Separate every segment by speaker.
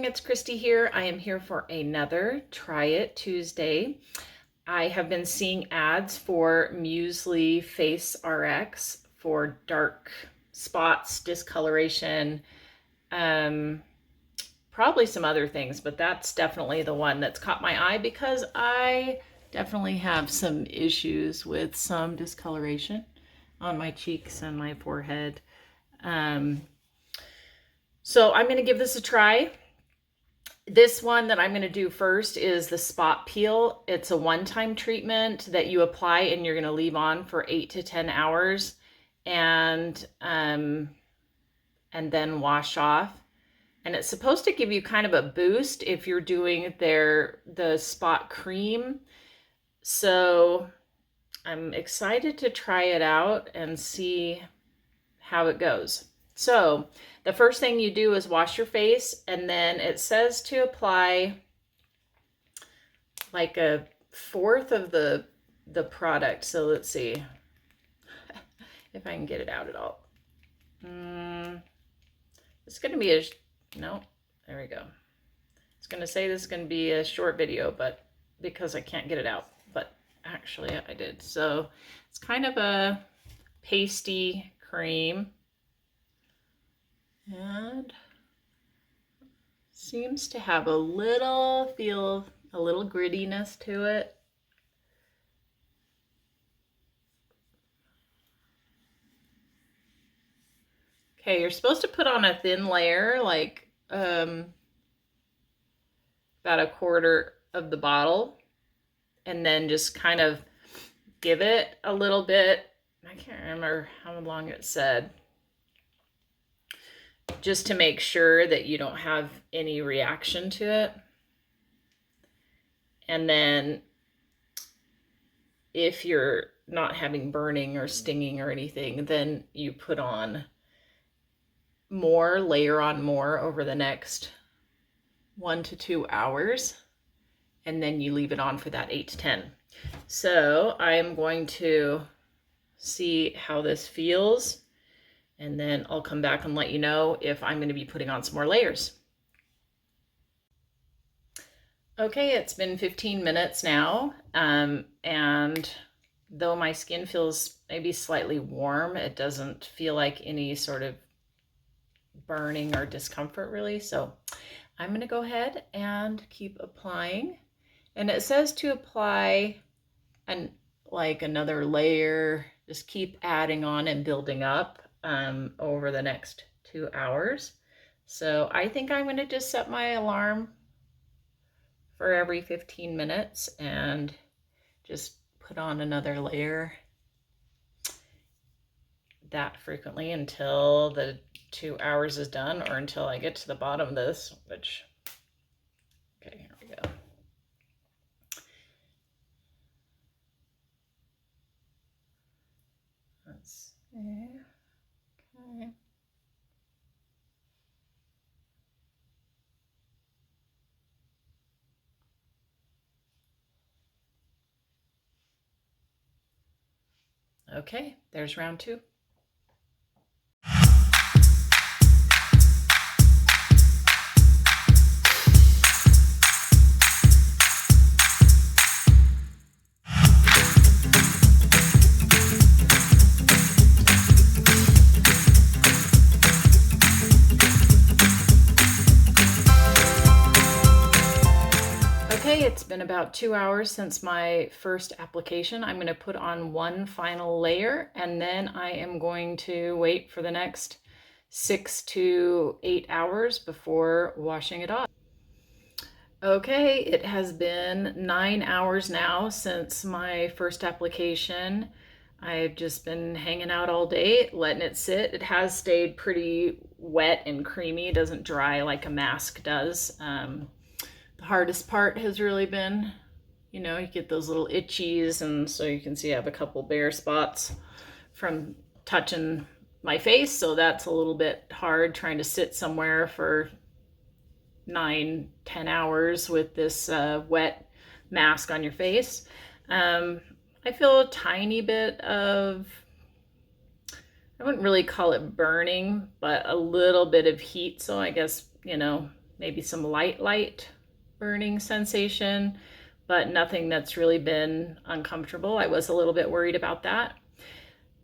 Speaker 1: morning, it's Christy here. I am here for another Try It Tuesday. I have been seeing ads for Musely Face RX for dark spots, discoloration, probably some other things, but that's definitely the one that's caught my eye because I definitely have some issues with some discoloration on my cheeks and my forehead. So I'm going to give this a try. This one that I'm going to do first is the spot peel. It's a one-time treatment that you apply and you're going to leave on for 8 to 10 hours and then wash off. And it's supposed to give you kind of a boost if you're doing the spot cream. So I'm excited to try it out and see how it goes. So the first thing you do is wash your face, and then it says to apply like a fourth of the product. So let's see if I can get it out at all. It's going to be no, there we go. It's going to say this is going to be a short video, but because I can't get it out, but actually I did. So it's kind of a pasty cream. And seems to have a little grittiness to it. Okay, you're supposed to put on a thin layer, like about a quarter of the bottle, and then just kind of give it a little bit. I can't remember how long it said. Just to make sure that you don't have any reaction to it. And then if you're not having burning or stinging or anything, then you put on more, layer on more over the next 1 to 2 hours. And then you leave it on for that 8 to 10. So I'm going to see how this feels. And then I'll come back and let you know if I'm going to be putting on some more layers. Okay, it's been 15 minutes now, and though my skin feels maybe slightly warm, it doesn't feel like any sort of burning or discomfort really. So I'm going to go ahead and keep applying. And it says to apply like another layer, just keep adding on and building up over the next 2 hours. So I think I'm going to just set my alarm for every 15 minutes and just put on another layer that frequently until the 2 hours is done, or until I get to the bottom of this, which, okay, here we go. Let's see. Okay. Okay, there's round 2. Okay, it's been about 2 hours since my first application. I'm going to put on one final layer, and then I am going to wait for the next 6 to 8 hours before washing it off. Okay, it has been 9 hours now since my first application. I've just been hanging out all day, letting it sit. It has stayed pretty wet and creamy. It doesn't dry like a mask does. The hardest part has really been, you get those little itchies, and so you can see I have a couple bare spots from touching my face, so that's a little bit hard trying to sit somewhere for 9-10 hours with this wet mask on your face. I feel a tiny bit of, I wouldn't really call it burning, but a little bit of heat, so I guess, maybe some light burning sensation, but nothing that's really been uncomfortable. I was a little bit worried about that.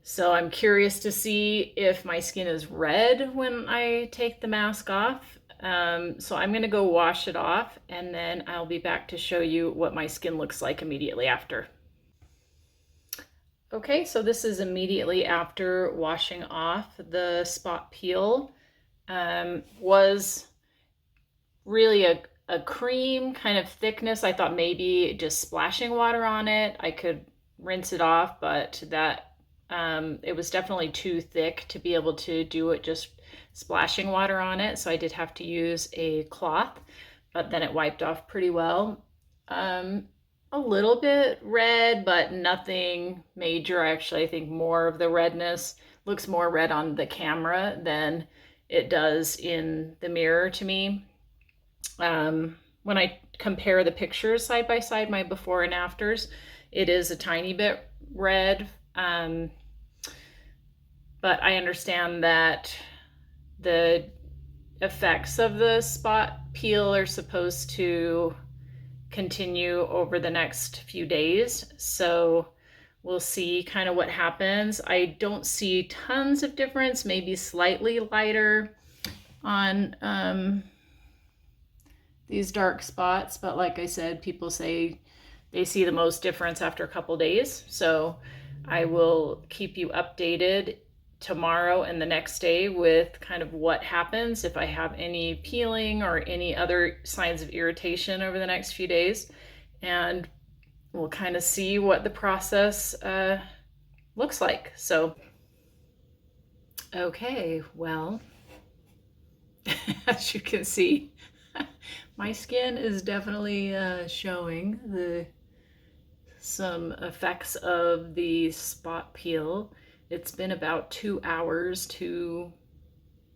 Speaker 1: So I'm curious to see if my skin is red when I take the mask off. So I'm gonna go wash it off, and then I'll be back to show you what my skin looks like immediately after. Okay, so this is immediately after washing off. The spot peel was really a cream kind of thickness. I thought maybe just splashing water on it, I could rinse it off, but that it was definitely too thick to be able to do it just splashing water on it. So I did have to use a cloth, but then it wiped off pretty well. A little bit red, but nothing major. Actually, I think more of the redness looks more red on the camera than it does in the mirror to me. When I compare the pictures side by side, my before and afters, it is a tiny bit red. But I understand that the effects of the spot peel are supposed to continue over the next few days. So we'll see kind of what happens. I don't see tons of difference, maybe slightly lighter on these dark spots, but like I said, people say they see the most difference after a couple days. So I will keep you updated tomorrow and the next day with kind of what happens if I have any peeling or any other signs of irritation over the next few days. And we'll kind of see what the process looks like. So, okay, well, as you can see, my skin is definitely showing some effects of the spot peel. It's been about 2 hours to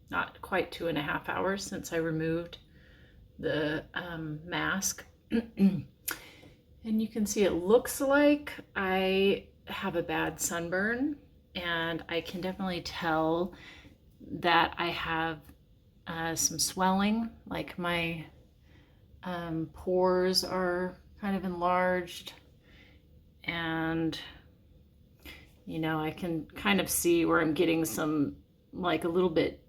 Speaker 1: not quite 2.5 hours since I removed the mask. And you can see it looks like I have a bad sunburn, and I can definitely tell that I have some swelling, like my pores are kind of enlarged, and you know, I can kind of see where I'm getting some, like a little bit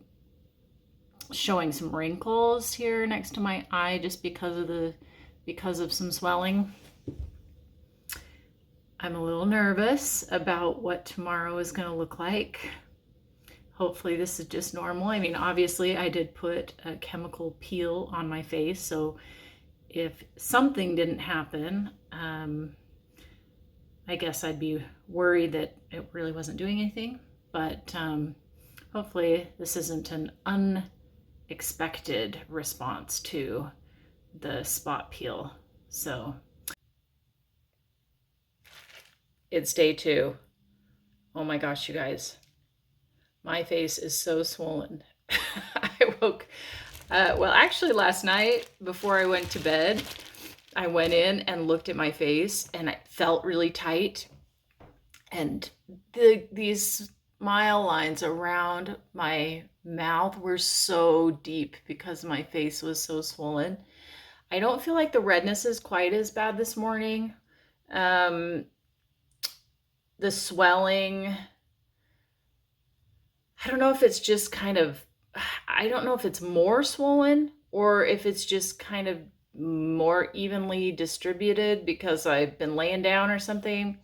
Speaker 1: showing some wrinkles here next to my eye just because of some swelling. I'm a little nervous about what tomorrow is going to look like. Hopefully this is just normal. I mean, obviously I did put a chemical peel on my face, so if something didn't happen, I guess I'd be worried that it really wasn't doing anything, but hopefully this isn't an unexpected response to the spot peel. So it's day 2. Oh my gosh, you guys, my face is so swollen. I woke, well, actually last night before I went to bed, I went in and looked at my face and it felt really tight. And these smile lines around my mouth were so deep because my face was so swollen. I don't feel like the redness is quite as bad this morning. The swelling, I don't know if it's just kind of, I don't know if it's more swollen or if it's just kind of more evenly distributed because I've been laying down or something.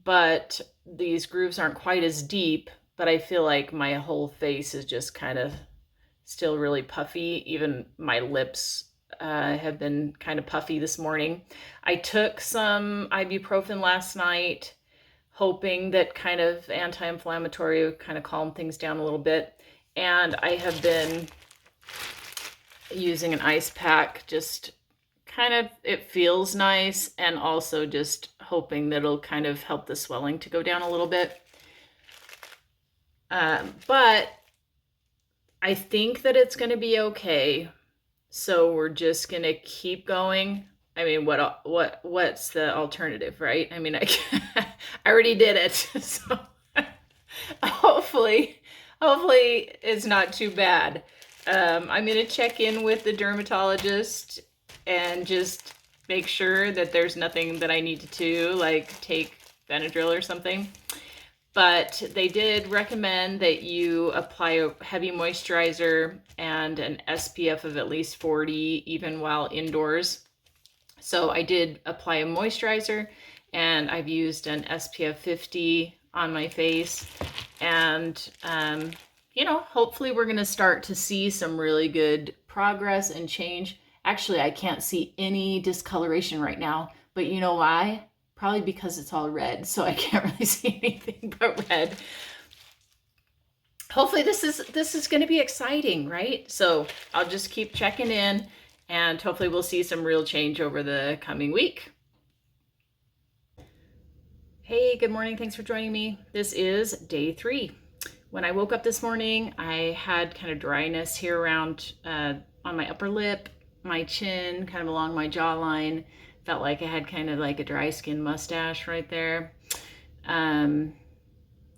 Speaker 1: But these grooves aren't quite as deep, but I feel like my whole face is just kind of still really puffy. Even my lips have been kind of puffy this morning. I took some ibuprofen last night, hoping that kind of anti-inflammatory would kind of calm things down a little bit. And I have been using an ice pack, just kind of, it feels nice, and also just hoping that it'll kind of help the swelling to go down a little bit. But I think that it's going to be okay. So we're just going to keep going. I mean, what's the alternative, right? I mean, I already did it. So hopefully it's not too bad. I'm going to check in with the dermatologist and just make sure that there's nothing that I need to do, like take Benadryl or something. But they did recommend that you apply a heavy moisturizer and an SPF of at least 40, even while indoors. So I did apply a moisturizer, and I've used an SPF 50 on my face. And, hopefully we're going to start to see some really good progress and change. Actually, I can't see any discoloration right now, but you know why? Probably because it's all red, so I can't really see anything but red. Hopefully this is going to be exciting, right? So I'll just keep checking in, and hopefully we'll see some real change over the coming week. Hey, good morning. Thanks for joining me. This is day 3. When I woke up this morning, I had kind of dryness here around on my upper lip, my chin, kind of along my jawline. Felt like I had kind of like a dry skin mustache right there.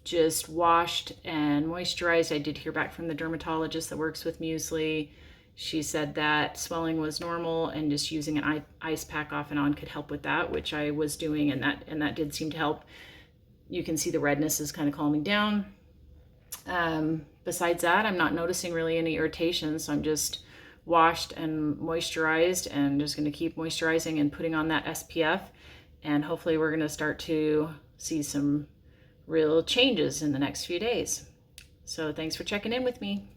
Speaker 1: Just washed and moisturized. I did hear back from the dermatologist that works with Musely. She said that swelling was normal, and just using an ice pack off and on could help with that, which I was doing, and that did seem to help. You can see the redness is kind of calming down. Besides that, I'm not noticing really any irritation, so I'm just washed and moisturized, and just going to keep moisturizing and putting on that SPF, and hopefully we're going to start to see some real changes in the next few days. So thanks for checking in with me.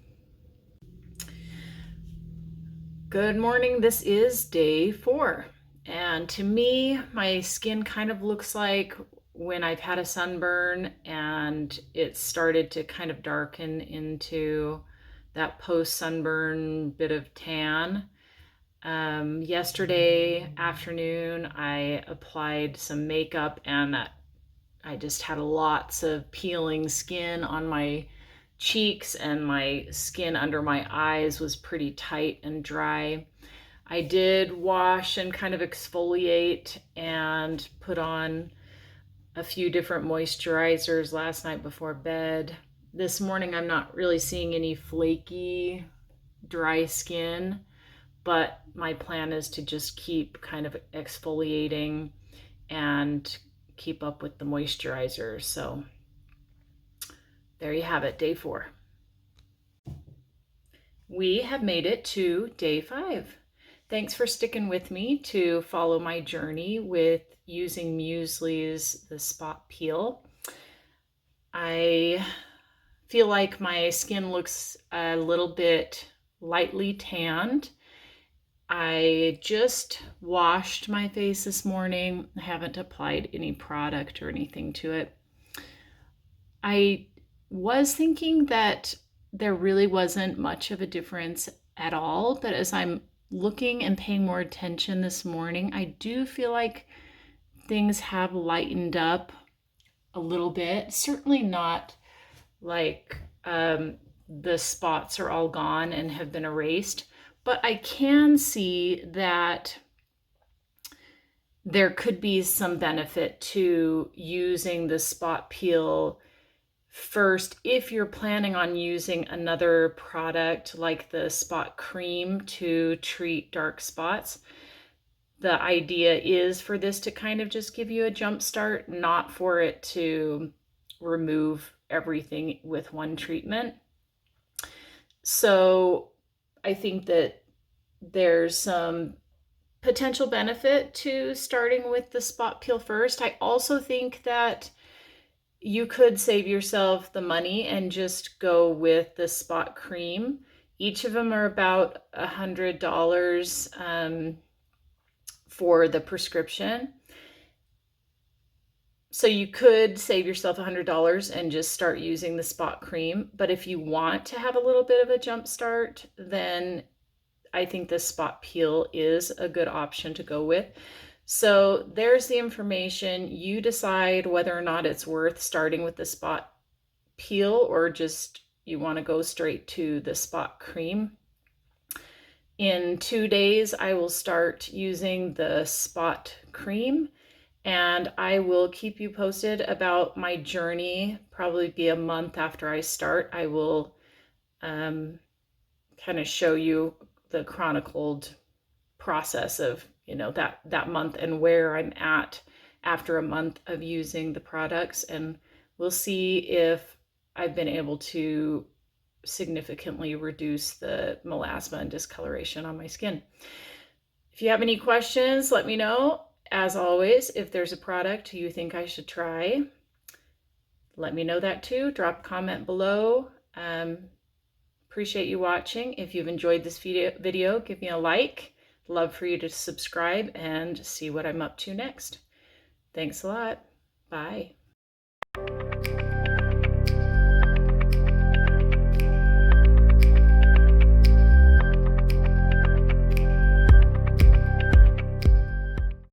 Speaker 1: Good morning. This is day 4. And to me, my skin kind of looks like when I've had a sunburn and it started to kind of darken into that post-sunburn bit of tan. Yesterday afternoon, I applied some makeup, and I just had lots of peeling skin on my cheeks, and my skin under my eyes was pretty tight and dry. I did wash and kind of exfoliate and put on a few different moisturizers last night before bed. This morning I'm not really seeing any flaky, dry skin, but my plan is to just keep kind of exfoliating and keep up with the moisturizer. So there you have it, day 4. We have made it to day 5. Thanks for sticking with me to follow my journey with using Musely's The Spot Peel. I feel like my skin looks a little bit lightly tanned. I just washed my face this morning. I haven't applied any product or anything to it. I was thinking that there really wasn't much of a difference at all, but as I'm looking and paying more attention this morning, I do feel like things have lightened up a little bit. Certainly not like the spots are all gone and have been erased, but I can see that there could be some benefit to using the spot peel first if you're planning on using another product like the spot cream to treat dark spots. The idea is for this to kind of just give you a jump start, not for it to remove everything with one treatment. So I think that there's some potential benefit to starting with the spot peel first. I also think that you could save yourself the money and just go with the spot cream. Each of them are about $100 for the prescription. So you could save yourself $100 and just start using the spot cream. But if you want to have a little bit of a jump start, then I think the spot peel is a good option to go with. So there's the information. You decide whether or not it's worth starting with the spot peel or just you want to go straight to the spot cream. In 2 days, I will start using the spot cream, and I will keep you posted about my journey. Probably be a month after I start. I will kind of show you the chronicled process of, you know, that month and where I'm at after a month of using the products. And we'll see if I've been able to significantly reduce the melasma and discoloration on my skin. If you have any questions, let me know. As always, if there's a product you think I should try, let me know that too. Drop a comment below. Appreciate you watching. If you've enjoyed this video, give me a like. Love for you to subscribe and see what I'm up to next. Thanks a lot. Bye.